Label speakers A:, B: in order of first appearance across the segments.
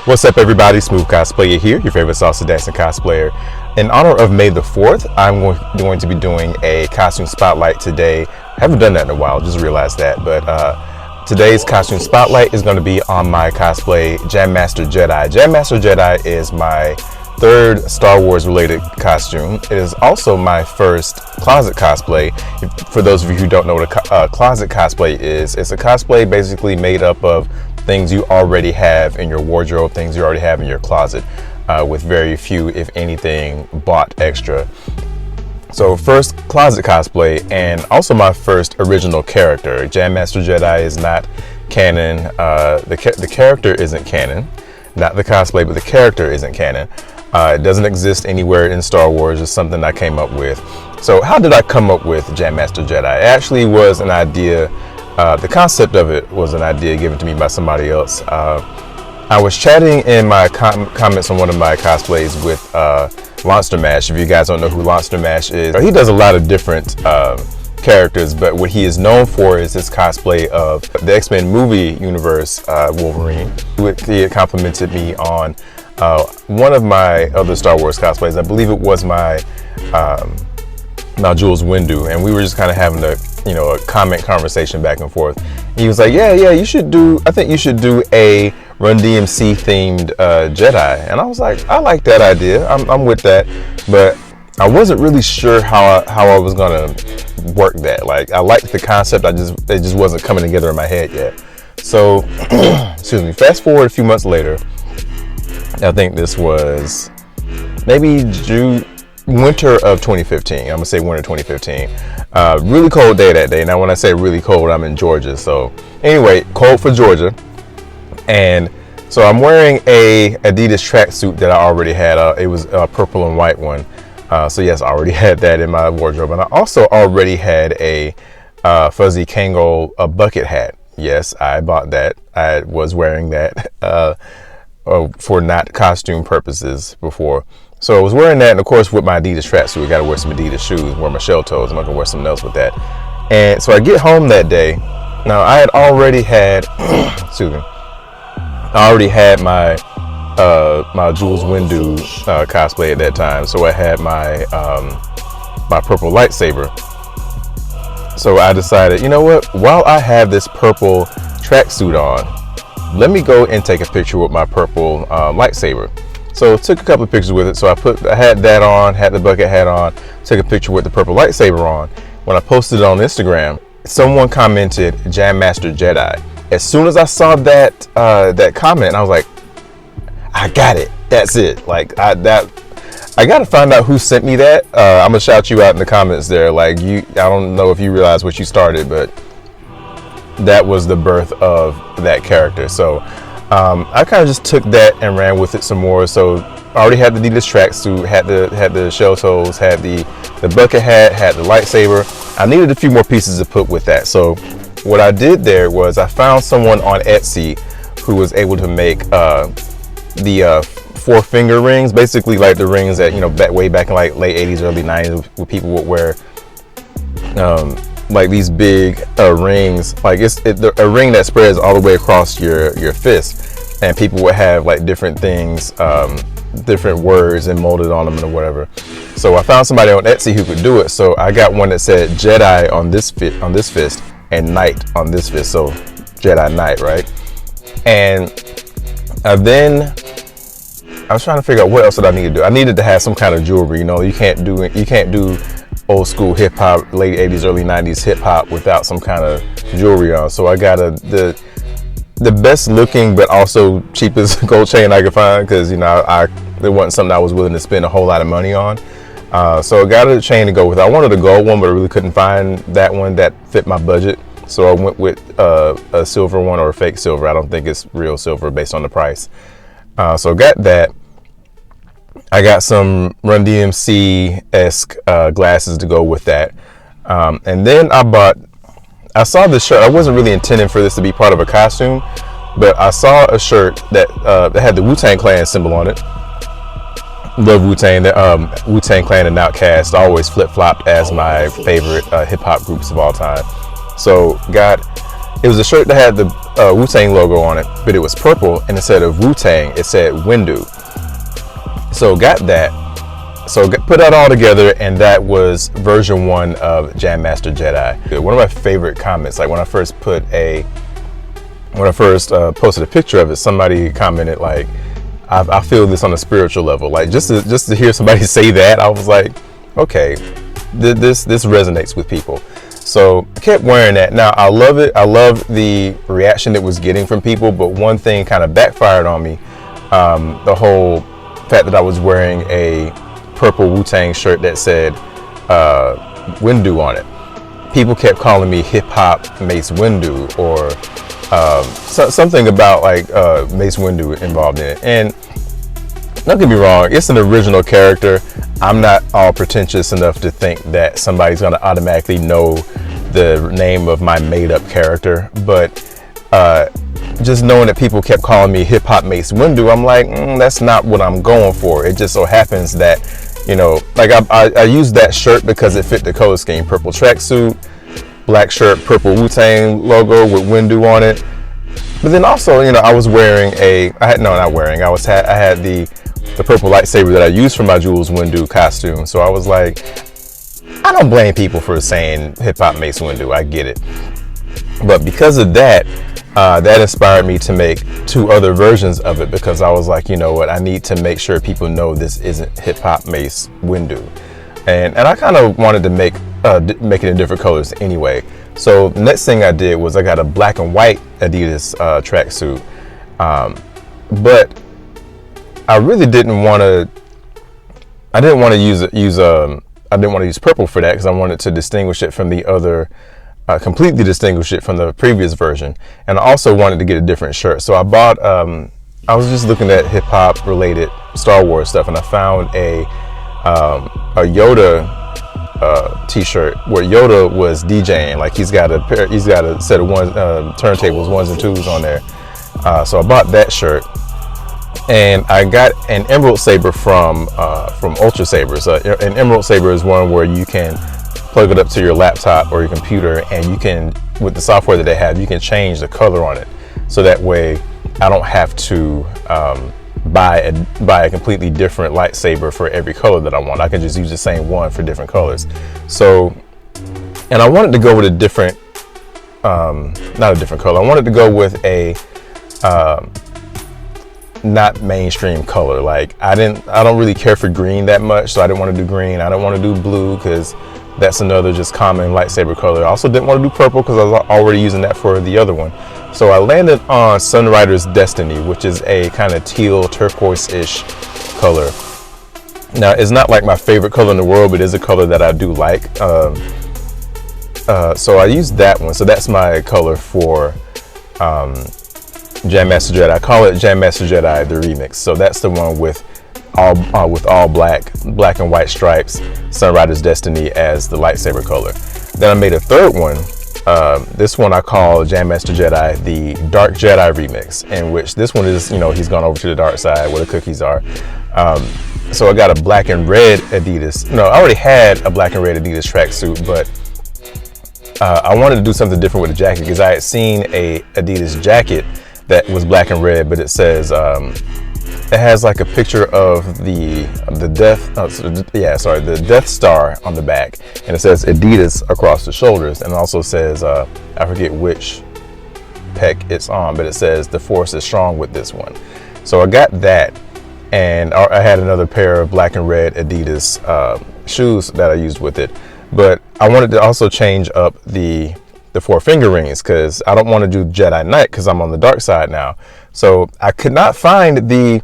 A: What's up, everybody? Smooth Cosplayer here, your favorite salsa dancing cosplayer. In honor of May the 4th, I'm going to be doing a costume spotlight today. I haven't done that in a while, just realized that. But today's costume spotlight is going to be on my cosplay, Master Jedi. Master Jedi is my third Star Wars related costume. It is also my first closet cosplay. For those of you who don't know what a closet cosplay is, it's a cosplay basically made up of things you already have in your wardrobe, things you already have in your closet, with very few, if anything, bought extra. So first closet cosplay, and also my first original character. Master Jedi is not canon. The character isn't canon, not the cosplay, but the character isn't canon. It doesn't exist anywhere in Star Wars. It's something I came up with. So how did I come up with Master Jedi? It actually was an idea. The concept of it was an idea given to me by somebody else. I was chatting in my comments on one of my cosplays with Monster Mash. If you guys don't know who Monster Mash is, he does a lot of different characters, but what he is known for is his cosplay of the X-Men movie universe Wolverine. He had complimented me on one of my other Star Wars cosplays. I believe it was my Jules Windu, and we were just kind of having a comment conversation back and forth. He was like, yeah, I think you should do a Run DMC themed Jedi. And I was like, I like that idea. I'm with that, but I wasn't really sure how I was gonna work that. Like, I liked the concept, it just wasn't coming together in my head yet. So excuse me, fast forward a few months later, I think this was maybe winter of 2015. I'm gonna say winter 2015. Really cold day that day. Now when I say really cold, I'm in Georgia. So anyway, cold for Georgia. And so I'm wearing a Adidas tracksuit that I already had. It was a purple and white one. So yes, I already had that in my wardrobe. And I also already had a fuzzy Kangol bucket hat. Yes, I bought that. I was wearing that for not costume purposes before. So I was wearing that, and of course with my Adidas tracksuit, I gotta wear some Adidas shoes, wear my shell toes. I'm not gonna wear something else with that. And so I get home that day. Now I had already had, excuse me, I already had my Jules Windu cosplay at that time. So I had my my purple lightsaber. So I decided, you know what? While I have this purple tracksuit on, let me go and take a picture with my purple lightsaber. So took a couple of pictures with it. So I had that on, had the bucket hat on, took a picture with the purple lightsaber on. When I posted it on Instagram, someone commented Master Jedi. As soon as I saw that comment, I was like, I got it. That's it. Like I gotta find out who sent me that. I'm gonna shout you out in the comments there. Like I don't know if you realize what you started, but that was the birth of that character. So I kind of just took that and ran with it some more. So I already had the Adidas tracksuit, had the shell toes, had the bucket hat, had the lightsaber. I needed a few more pieces to put with that. So what I did there was I found someone on Etsy who was able to make the 4-finger rings, basically like the rings that way back in like late 80s, early 90s, where people would wear like these big rings, like it's a ring that spreads all the way across your fist, and people would have like different things, different words and molded on them or whatever. So I found somebody on Etsy who could do it. So I got one that said Jedi on this fist and Knight on this fist. So Jedi Knight, right? And then I was trying to figure out what else did I need to do. I needed to have some kind of jewelry. You can't do old school hip hop, late 80s, early 90s hip hop without some kind of jewelry on. So I got the best looking but also cheapest gold chain I could find, because there wasn't something I was willing to spend a whole lot of money on. So I got a chain to go with. I wanted a gold one, but I really couldn't find that one that fit my budget. So I went with a silver one, or a fake silver. I don't think it's real silver based on the price. So I got that. I got some Run DMC-esque glasses to go with that. And then I saw this shirt. I wasn't really intending for this to be part of a costume, but I saw a shirt that had the Wu-Tang Clan symbol on it. Love Wu-Tang. Wu-Tang Clan and Outkast always flip-flopped as my favorite hip-hop groups of all time. So it was a shirt that had Wu-Tang logo on it, but it was purple, and instead of Wu-Tang, it said Windu. So got that. So put that all together, and that was version 1 of Jam Master Jedi. One of my favorite comments, like when I first posted a picture of it, somebody commented like, I feel this on a spiritual level. Like just to hear somebody say that, I was like, okay, this resonates with people. So I kept wearing that. Now I love it. I love the reaction it was getting from people, but one thing kind of backfired on me. The whole fact that I was wearing a purple Wu-Tang shirt that said Windu on it. People kept calling me hip hop Mace Windu, or something about like Mace Windu involved in it. And don't get me wrong, it's an original character. I'm not all pretentious enough to think that somebody's going to automatically know the name of my made up character, but just knowing that people kept calling me hip hop Mace Windu, I'm like, that's not what I'm going for. It just so happens that, you know, like I used that shirt because it fit the color scheme: purple tracksuit, black shirt, purple Wu-Tang logo with Windu on it. But then also, you know, I was wearing I had the purple lightsaber that I used for my Jules Windu costume. So I was like, I don't blame people for saying hip hop Mace Windu. I get it. But because of that, that inspired me to make 2 other versions of it, because I was like, you know what, I need to make sure people know this isn't hip hop Mace Windu. And I kind of wanted to make it in different colors anyway. So the next thing I did was I got a black and white Adidas tracksuit. But I really didn't want to use purple for that, because I wanted to distinguish it from the other, completely distinguish it from the previous version. And I also wanted to get a different shirt. So I bought, I was just looking at hip hop related Star Wars stuff, and I found a Yoda t-shirt where Yoda was DJing. Like he's got a set of turntables, 1s and 2s on there. So I bought that shirt. And I got an Emerald Saber from Ultra Sabers. An Emerald Saber is one where you can plug it up to your laptop or your computer, and you can, with the software that they have, you can change the color on it. So that way I don't have to buy a completely different lightsaber for every color that I want. I can just use the same one for different colors. So, and I wanted to go with a different, not a different color. I wanted to go with a not mainstream color. Like I don't really care for green that much, so I didn't want to do green. I don't want to do blue because that's another just common lightsaber color. I also didn't want to do purple because I was already using that for the other one. So I landed on Sunrider's Destiny, which is a kind of teal turquoise-ish color. Now it's not like my favorite color in the world, but it is a color that I do like. So I used that one. So that's my color for Jam Master Jedi. I call it Jam Master Jedi the Remix. So that's the one with all black and white stripes, Sunrider's Destiny as the lightsaber color. Then I made a third one. This one I call Jam Master Jedi the Dark Jedi Remix, in which this one is, you know, he's gone over to the dark side where the cookies are. So I got a black and red Adidas. No, I already had a black and red Adidas tracksuit, but I wanted to do something different with the jacket because I had seen a Adidas jacket that was black and red, but it says it has like a picture of the Death Star on the back, and it says Adidas across the shoulders, and it also says I forget which pec it's on, but it says the Force is strong with this one. So I got that, and I had another pair of black and red Adidas shoes that I used with it, but I wanted to also change up the 4 finger rings because I don't want to do Jedi Knight because I'm on the dark side now. So I could not find the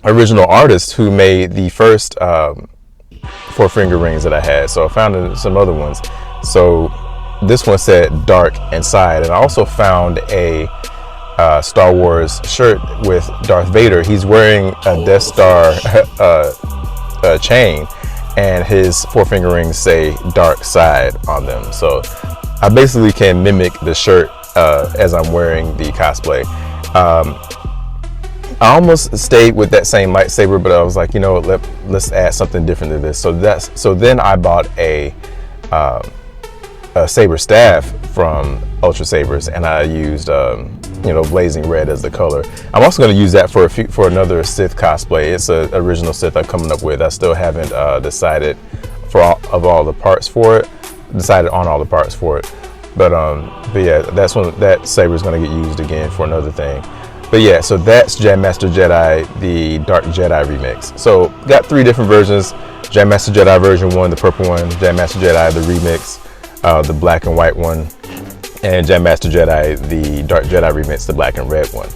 A: original artist who made the first 4 finger rings that I had. So I found some other ones. So this one said dark inside, and I also found a Star Wars shirt with Darth Vader. He's wearing a Death Star chain, and his 4 finger rings say dark side on them. So I basically can mimic the shirt as I'm wearing the cosplay. I almost stayed with that same lightsaber, but I was like, you know what, let's add something different to this. So then I bought a saber staff from Ultra Sabers, and I used blazing red as the color. I'm also going to use that for another Sith cosplay. It's an original Sith I'm coming up with. I still haven't decided on all the parts for it. But yeah, that saber is going to get used again for another thing. But yeah, so that's Master Jedi, the Dark Jedi remix. So got 3 different versions: Master Jedi version 1, the purple one; Master Jedi, the remix, the black and white one; and Master Jedi, the Dark Jedi remix, the black and red one.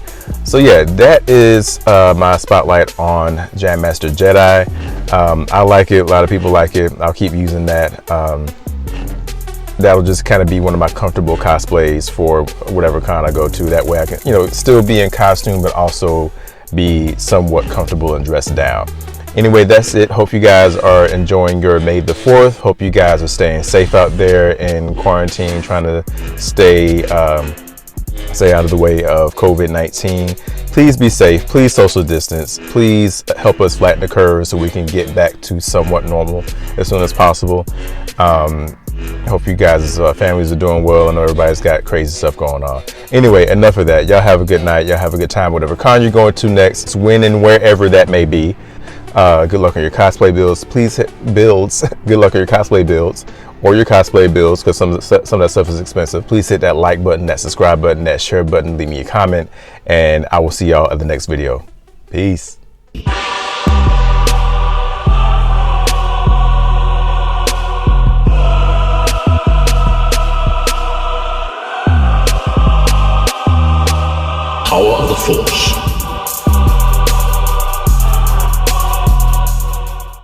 A: So yeah, that is my spotlight on Master Jedi. I like it. A lot of people like it. I'll keep using that. That'll just kind of be one of my comfortable cosplays for whatever con I go to. That way I can, still be in costume, but also be somewhat comfortable and dressed down. Anyway, that's it. Hope you guys are enjoying your May the 4th. Hope you guys are staying safe out there in quarantine, trying to stay out of the way of COVID-19. Please be safe. Please social distance. Please help us flatten the curve so we can get back to somewhat normal as soon as possible. Hope you guys' families are doing well. I know everybody's got crazy stuff going on. Anyway, enough of that. Y'all have a good night. Y'all have a good time, whatever con you're going to next, when and wherever that may be. Good luck on your cosplay builds. Please hit builds. Good luck on your cosplay builds or your cosplay builds, because some of that stuff is expensive. Please hit that like button, that subscribe button, that share button. Leave me a comment, and I will see y'all at the next video. Peace.
B: Power of the Force.